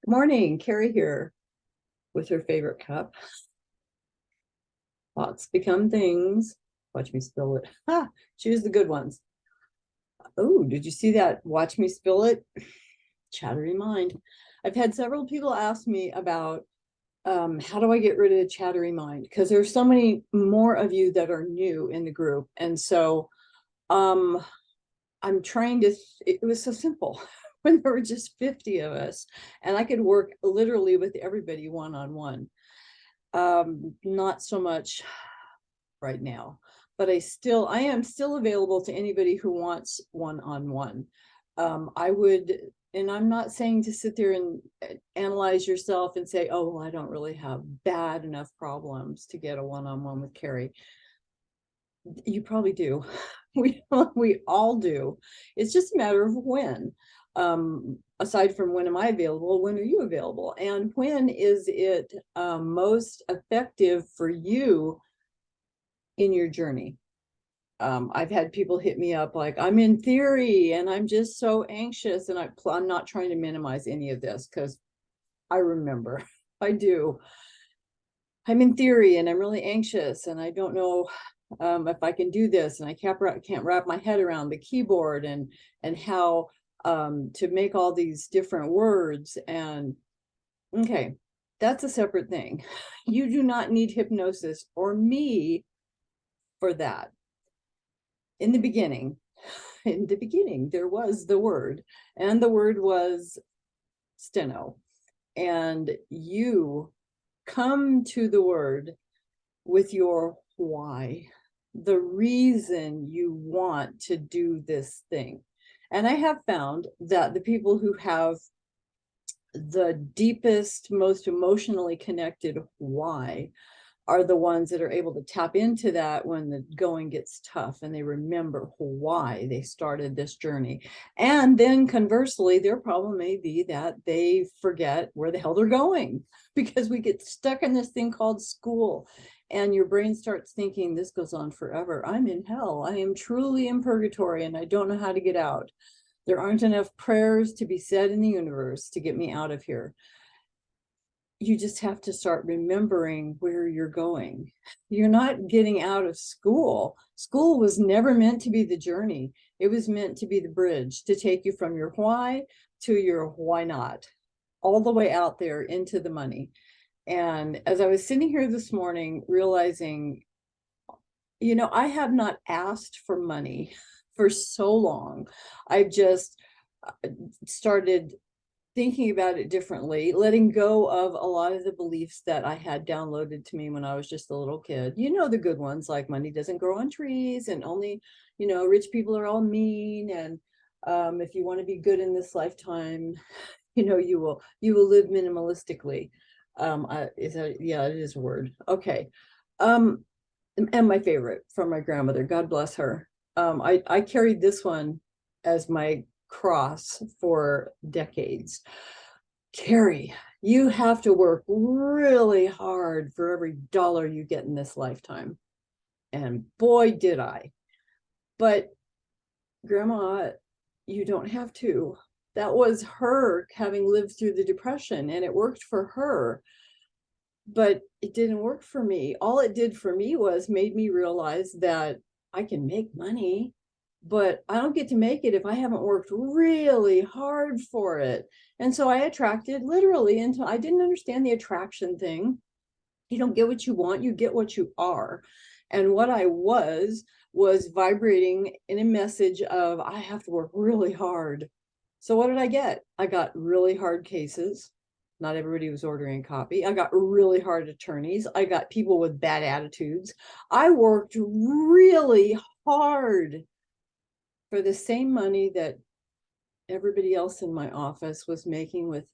Good morning, Carrie here with her favorite cup. Thoughts become things. Watch me spill it. Ha! Choose the good ones. Oh, did you see that? Watch me spill it. Chattery mind. I've had several people ask me about how do I get rid of chattery mind? Because there's so many more of you that are new in the group. And so um, I'm trying to, it was so simple when there were just 50 of us and I could work literally with everybody one-on-one. Not so much right now, but I am still available to anybody who wants one-on-one. I would, and I'm not saying to sit there and analyze yourself and say, oh, well, I don't really have bad enough problems to get a one-on-one with Carrie. You probably do. We all do. It's just a matter of when. Aside from when am I available, when are you available? And when is it most effective for you in your journey? I've had people hit me up like, I'm in theory and I'm just so anxious. And I'm not trying to minimize any of this because I remember, I do. I'm in theory and I'm really anxious and I don't know if I can do this, and I can't wrap my head around the keyboard and how to make all these different words. And okay, that's a separate thing. You do not need hypnosis or me for that. In the beginning, there was the word, and the word was steno. And you come to the word with your why, the reason you want to do this thing. And I have found that the people who have the deepest, most emotionally connected why are the ones that are able to tap into that when the going gets tough and they remember why they started this journey. And then conversely, their problem may be that they forget where the hell they're going because we get stuck in this thing called school and your brain starts thinking this goes on forever. I'm in hell. I am truly in purgatory and I don't know how to get out. There aren't enough prayers to be said in the universe to get me out of here. You just have to start remembering where you're going. You're not getting out of school. School was never meant to be the journey. It was meant to be the bridge to take you from your why to your why not, all the way out there into the money. And as I was sitting here this morning, realizing, I have not asked for money for so long. I've just started thinking about it differently, letting go of a lot of the beliefs that I had downloaded to me when I was just a little kid. The good ones like money doesn't grow on trees and only, rich people are all mean. And if you want to be good in this lifetime, you will live minimalistically. Yeah, it is a word. Okay. And my favorite from my grandmother, God bless her. I carried this one as my cross for decades. Carrie, you have to work really hard for every dollar you get in this lifetime. And boy, did I. But Grandma, you don't have to. That was her having lived through the Depression, and it worked for her. But it didn't work for me. All it did for me was made me realize that I can make money, but I don't get to make it if I haven't worked really hard for it. And so I attracted literally until I didn't understand the attraction thing. You don't get what you want, you get what you are. And what I was vibrating in a message of I have to work really hard. So what did I get? I got really hard cases. Not everybody was ordering copy. I got really hard attorneys. I got people with bad attitudes. I worked really hard for the same money that everybody else in my office was making with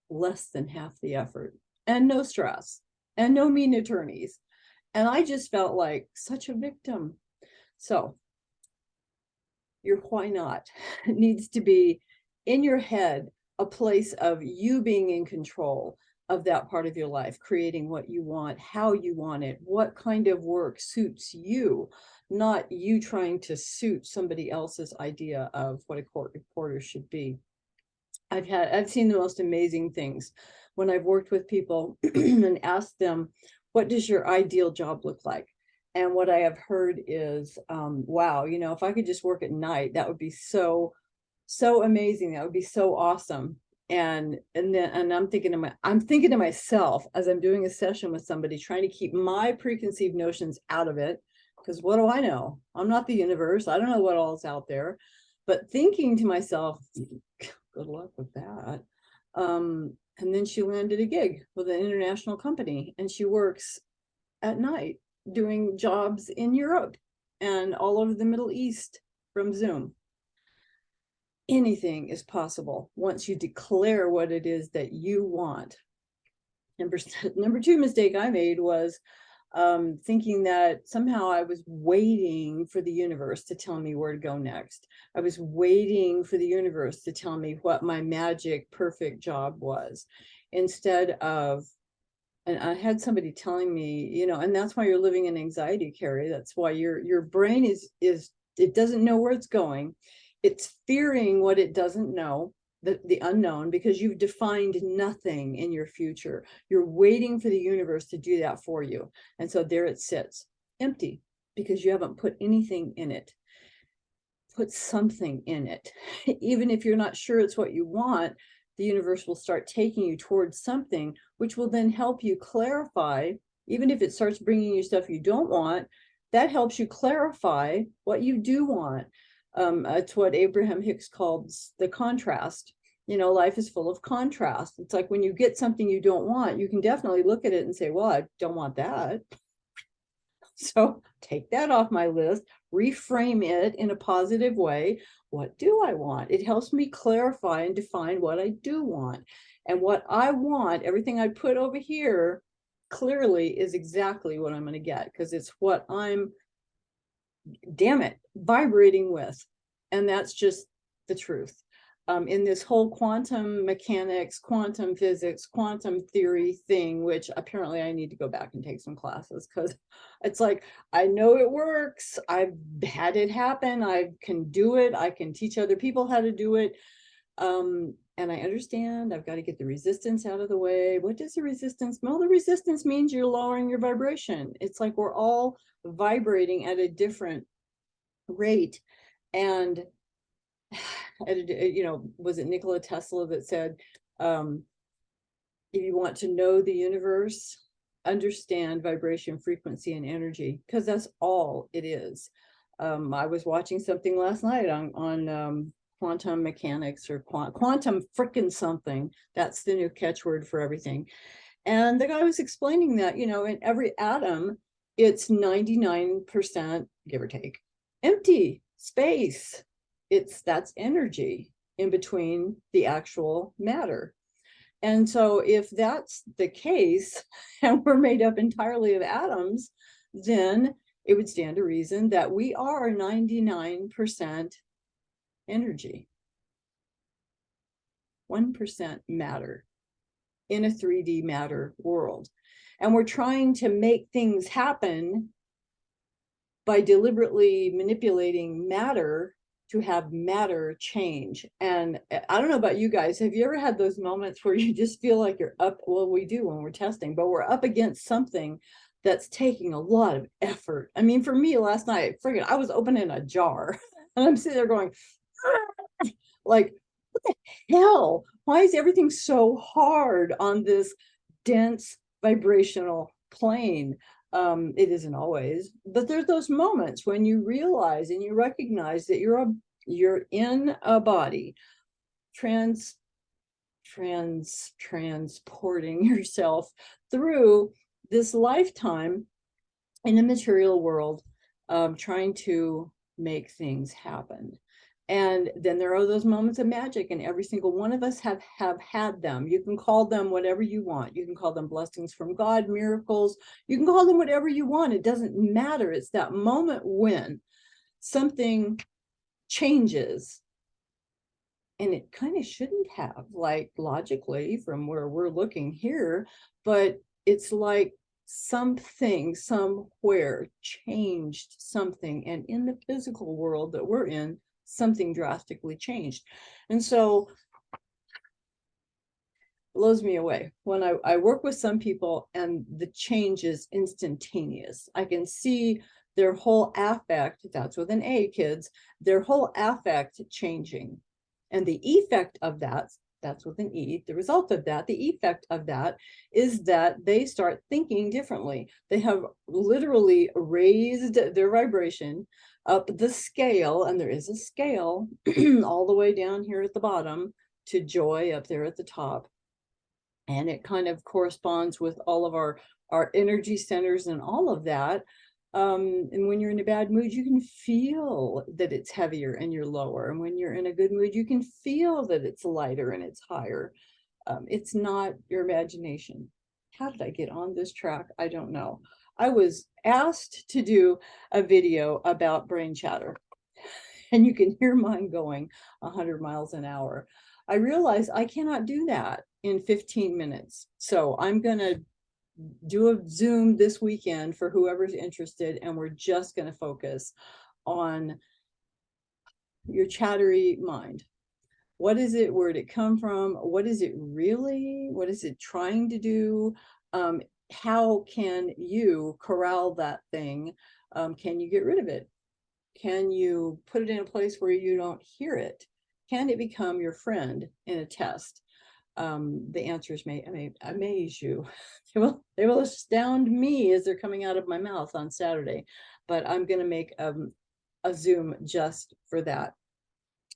less than half the effort and no stress and no mean attorneys. And I just felt like such a victim. So your why not needs to be in your head, a place of you being in control of that part of your life, creating what you want, how you want it, what kind of work suits you, not you trying to suit somebody else's idea of what a court reporter should be. I've seen the most amazing things when I've worked with people and asked them, what does your ideal job look like? And what I have heard is, wow, if I could just work at night, that would be so amazing. That would be so awesome. And I'm thinking to myself as I'm doing a session with somebody, trying to keep my preconceived notions out of it, because what do I know? I'm not the universe. I don't know what all is out there. But thinking to myself, good luck with that. And then she landed a gig with an international company, and she works at night doing jobs in Europe and all over the Middle East from Zoom. Anything is possible once you declare what it is that you want. Number two mistake I made was thinking that somehow I was waiting for the universe to tell me where to go next. I was waiting for the universe to tell me what my magic perfect job was, instead of, and I had somebody telling me, and that's why you're living in anxiety, Carrie. That's why your brain is it doesn't know where it's going. It's fearing what it doesn't know, the unknown, because you've defined nothing in your future. You're waiting for the universe to do that for you. And so there it sits, empty, because you haven't put anything in it. Put something in it. Even if you're not sure it's what you want, the universe will start taking you towards something, which will then help you clarify. Even if it starts bringing you stuff you don't want, that helps you clarify what you do want. It's what Abraham Hicks called the contrast. Life is full of contrast. It's like when you get something you don't want, you can definitely look at it and say, well, I don't want that. So take that off my list, reframe it in a positive way. What do I want? It helps me clarify and define what I do want. And what I want, everything I put over here, clearly is exactly what I'm going to get, because it's what I'm, damn it, vibrating with. And that's just the truth. In this whole quantum mechanics, quantum physics, quantum theory thing, which apparently I need to go back and take some classes, because it's like, I know it works. I've had it happen. I can do it. I can teach other people how to do it. And I understand I've got to get the resistance out of the way. What does the resistance? Well, the resistance means you're lowering your vibration. It's like we're all vibrating at a different rate. And was it Nikola Tesla that said, if you want to know the universe, understand vibration, frequency, and energy, because that's all it is. I was watching something last night on quantum mechanics, or quantum frickin' something. That's the new catchword for everything. And the guy was explaining that, in every atom, it's 99%, give or take, empty space. That's energy in between the actual matter. And so if that's the case, and we're made up entirely of atoms, then it would stand to reason that we are 99% energy, 1% matter in a 3D matter world. And we're trying to make things happen by deliberately manipulating matter to have matter change. And I don't know about you guys, have you ever had those moments where you just feel like you're up? Well, we do when we're testing, but we're up against something that's taking a lot of effort. I mean, for me last night, I was opening a jar and I'm sitting there going, like, what the hell? Why is everything so hard on this dense vibrational plane? It isn't always, but there's those moments when you realize and you recognize that you're in a body, transporting yourself through this lifetime in a material world, trying to make things happen. And then there are those moments of magic, and every single one of us have had them. You can call them whatever you want. You can call them blessings from God, miracles. You can call them whatever you want. It doesn't matter. It's that moment when something changes. And it kind of shouldn't have, like, logically from where we're looking here, but it's like something somewhere changed something. And in the physical world that we're in, something drastically changed. And so blows me away when I work with some people and the change is instantaneous. I can see their whole affect, that's with an A, kids, their whole affect changing. And the effect of that, that's with an E, the result of that, the effect of that is that they start thinking differently. They have literally raised their vibration up the scale, and there is a scale all the way down here at the bottom to joy up there at the top. And it kind of corresponds with all of our energy centers and all of that. And when you're in a bad mood, you can feel that it's heavier and you're lower. And when you're in a good mood, you can feel that it's lighter and it's higher. It's not your imagination. How did I get on this track? I don't know. I was asked to do a video about brain chatter, and you can hear mine going 100 miles an hour. I realized I cannot do that in 15 minutes. So I'm going to do a Zoom this weekend for whoever's interested, and we're just going to focus on your chattery mind. What is it? Where did it come from? What is it really? What is it trying to do? How can you corral that thing? Can you get rid of it? Can you put it in a place where you don't hear it? Can it become your friend in a test? The answers may amaze you. They will astound me as they're coming out of my mouth on Saturday. But I'm going to make a Zoom just for that.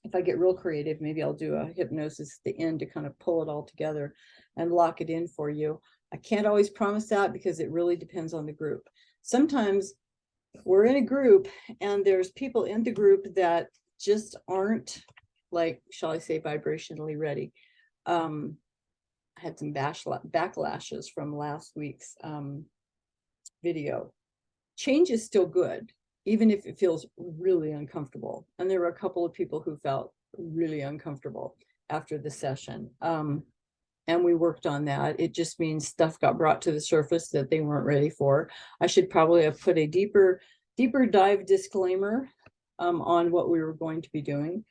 If I get real creative, maybe I'll do a hypnosis at the end to kind of pull it all together and lock it in for you. I can't always promise that because it really depends on the group. Sometimes we're in a group and there's people in the group that just aren't, like, shall I say, vibrationally ready. I had some backlashes from last week's video. Change is still good, even if it feels really uncomfortable. And there were a couple of people who felt really uncomfortable after the session. And we worked on that. It just means stuff got brought to the surface that they weren't ready for. I should probably have put a deeper dive disclaimer on what we were going to be doing.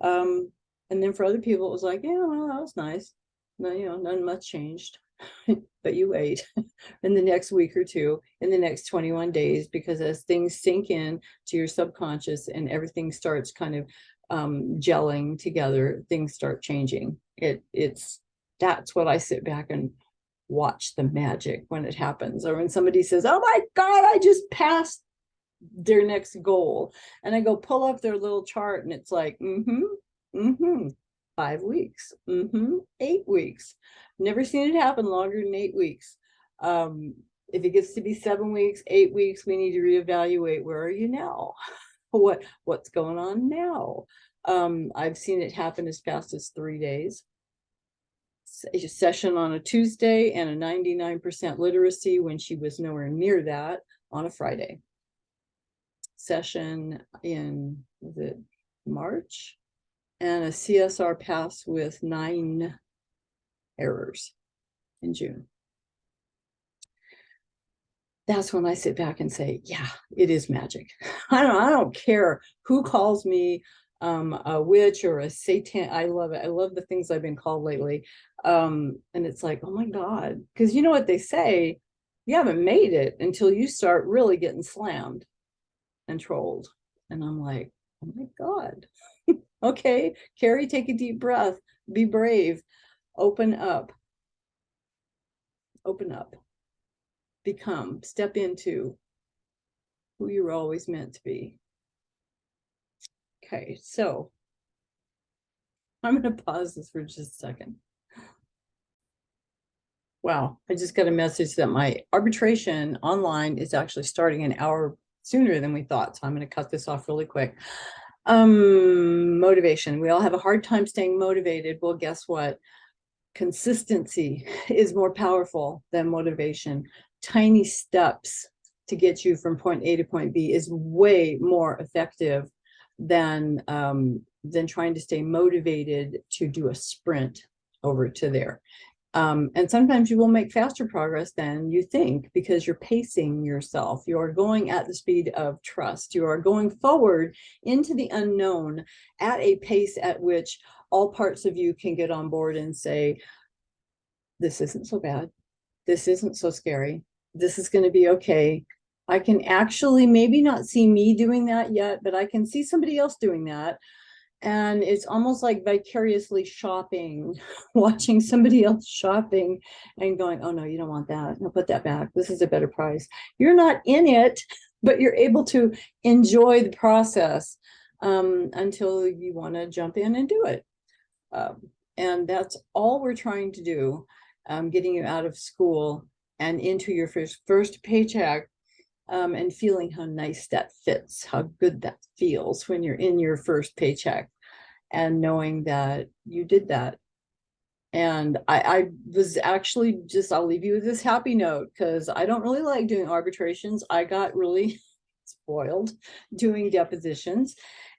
And then for other people, it was like, yeah, well, that was nice. No, you know, none much changed. But you wait in the next week or two, in the next 21 days, because as things sink in to your subconscious and everything starts kind of gelling together, things start changing. That's what I sit back and watch the magic when it happens, or when somebody says, oh my God, I just passed their next goal. And I go pull up their little chart and it's like, 5 weeks, 8 weeks. Never seen it happen longer than 8 weeks. If it gets to be 7 weeks, 8 weeks, we need to reevaluate. Where are you now? What's going on now? I've seen it happen as fast as 3 days. A session on a Tuesday and a 99% literacy when she was nowhere near that on a Friday. Session in, was it March? And a CSR pass with 9 errors in June. That's when I sit back and say, yeah, it is magic. I don't care who calls me a witch or a Satan. I love it. I love the things I've been called lately. And it's like, oh my God, because you know what they say, you haven't made it until you start really getting slammed and trolled. And I'm like, oh my God. Okay, Carrie, take a deep breath, be brave, open up, become, step into who you were always meant to be. Okay, so I'm going to pause this for just a second. Wow, I just got a message that my arbitration online is actually starting an hour sooner than we thought. So I'm going to cut this off really quick. Motivation. We all have a hard time staying motivated. Well, guess what? Consistency is more powerful than motivation. Tiny steps to get you from point A to point B is way more effective than trying to stay motivated to do a sprint over to there. And sometimes you will make faster progress than you think because you're pacing yourself. You are going at the speed of trust. You are going forward into the unknown at a pace at which all parts of you can get on board and say, this isn't so bad. This isn't so scary. This is going to be okay. I can actually maybe not see me doing that yet, but I can see somebody else doing that. And it's almost like vicariously shopping, watching somebody else shopping and going, oh no, you don't want that. No, put that back. This is a better price. You're not in it, but you're able to enjoy the process until you want to jump in and do it. And that's all we're trying to do, getting you out of school and into your first paycheck, and feeling how nice that fits, how good that feels when you're in your first paycheck and knowing that you did that. And I was actually just, I'll leave you with this happy note because I don't really like doing arbitrations. I got really spoiled doing depositions.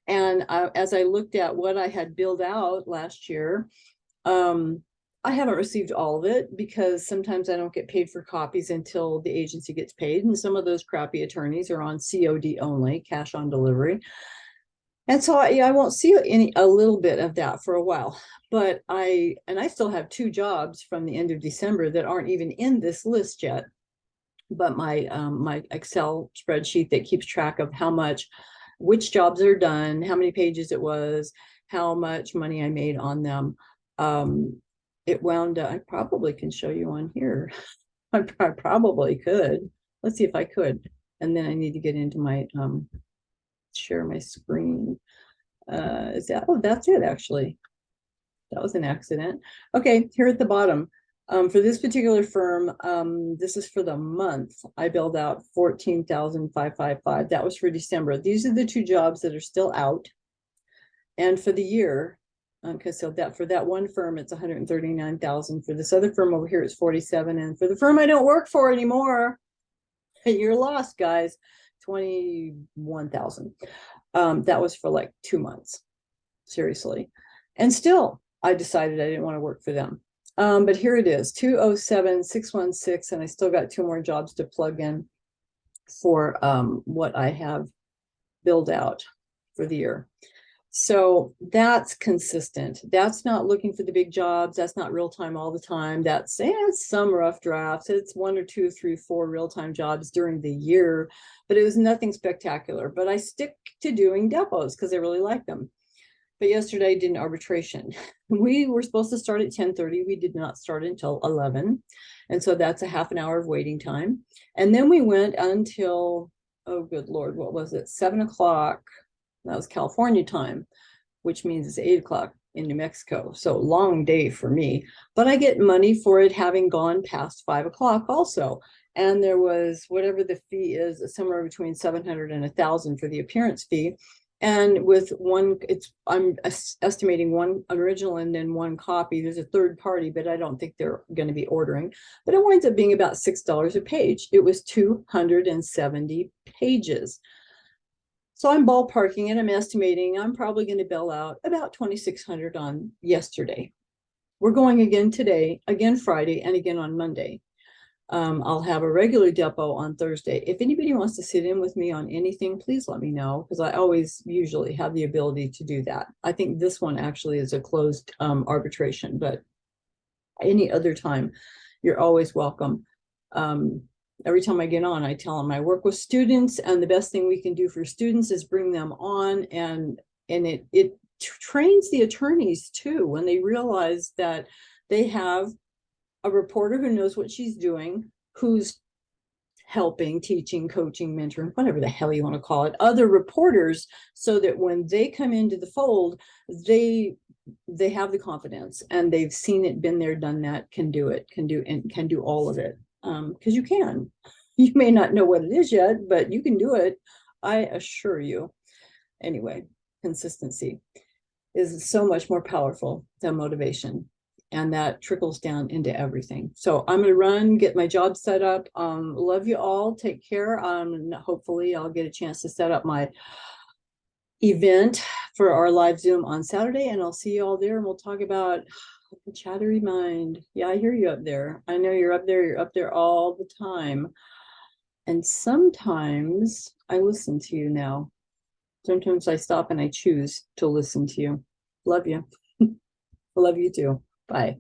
And as I looked at what I had billed out last year, I haven't received all of it because sometimes I don't get paid for copies until the agency gets paid. And some of those crappy attorneys are on COD only, cash on delivery. And so I won't see a little bit of that for a while, but I still have 2 jobs from the end of December that aren't even in this list yet. But my Excel spreadsheet that keeps track of which jobs are done, how many pages it was, how much money I made on them. It wound up, I probably can show you on here. I probably could. Let's see if I could. And then I need to get into my share my screen. Is that, oh, that's it actually. That was an accident. Okay, here at the bottom. For this particular firm, this is for the month. I billed out 14,555. That was for December. These are the 2 jobs that are still out. And for the year, okay, so that for that one firm, it's 139,000. For this other firm over here, it's 47. And for the firm I don't work for anymore, you're lost, guys, 21,000. That was for like 2 months, seriously. And still, I decided I didn't want to work for them. But here it is, 207,616, and I still got 2 more jobs to plug in for what I have billed out for the year. So that's consistent. That's not looking for the big jobs. That's not real time all the time. That's some rough drafts. It's 1 or 2, 3, 4 real-time jobs during the year, but it was nothing spectacular. But I stick to doing depots because I really like them. But yesterday I did an arbitration. We were supposed to start at 10:30. We did not start until 11. And so that's a half an hour of waiting time. And then we went until, oh, good Lord, what was it? 7 o'clock. That was California time, which means it's 8 o'clock in New Mexico. So long day for me, but I get money for it having gone past 5 o'clock also. And there was whatever the fee is, somewhere between 700 and 1,000 for the appearance fee. And with one, I'm estimating 1 original and then 1 copy. There's a third party, but I don't think they're going to be ordering. But it winds up being about $6 a page. It was 270 pages. So I'm ballparking it. I'm estimating I'm probably going to bill out about 2,600 on yesterday. We're going again today, again Friday, and again on Monday. I'll have a regular depot on Thursday. If anybody wants to sit in with me on anything, please let me know, because I always usually have the ability to do that. I think this one actually is a closed arbitration, but any other time, you're always welcome. Every time I get on, I tell them I work with students, and the best thing we can do for students is bring them on, and it trains the attorneys too, when they realize that they have a reporter who knows what she's doing, who's helping, teaching, coaching, mentoring, whatever the hell you want to call it, other reporters, so that when they come into the fold, they have the confidence and they've seen it, been there, done that, can do it, can do all of it. Because you can. You may not know what it is yet, but you can do it, I assure you. Anyway, consistency is so much more powerful than motivation, and that trickles down into everything. So I'm going to run, get my job set up. Love you all. Take care. Hopefully I'll get a chance to set up my event for our live Zoom on Saturday, and I'll see you all there, and we'll talk about the chattery mind. Yeah, I hear you up there. I know you're up there. You're up there all the time. And sometimes I listen to you now. Sometimes I stop and I choose to listen to you. Love you. I love you too. Bye.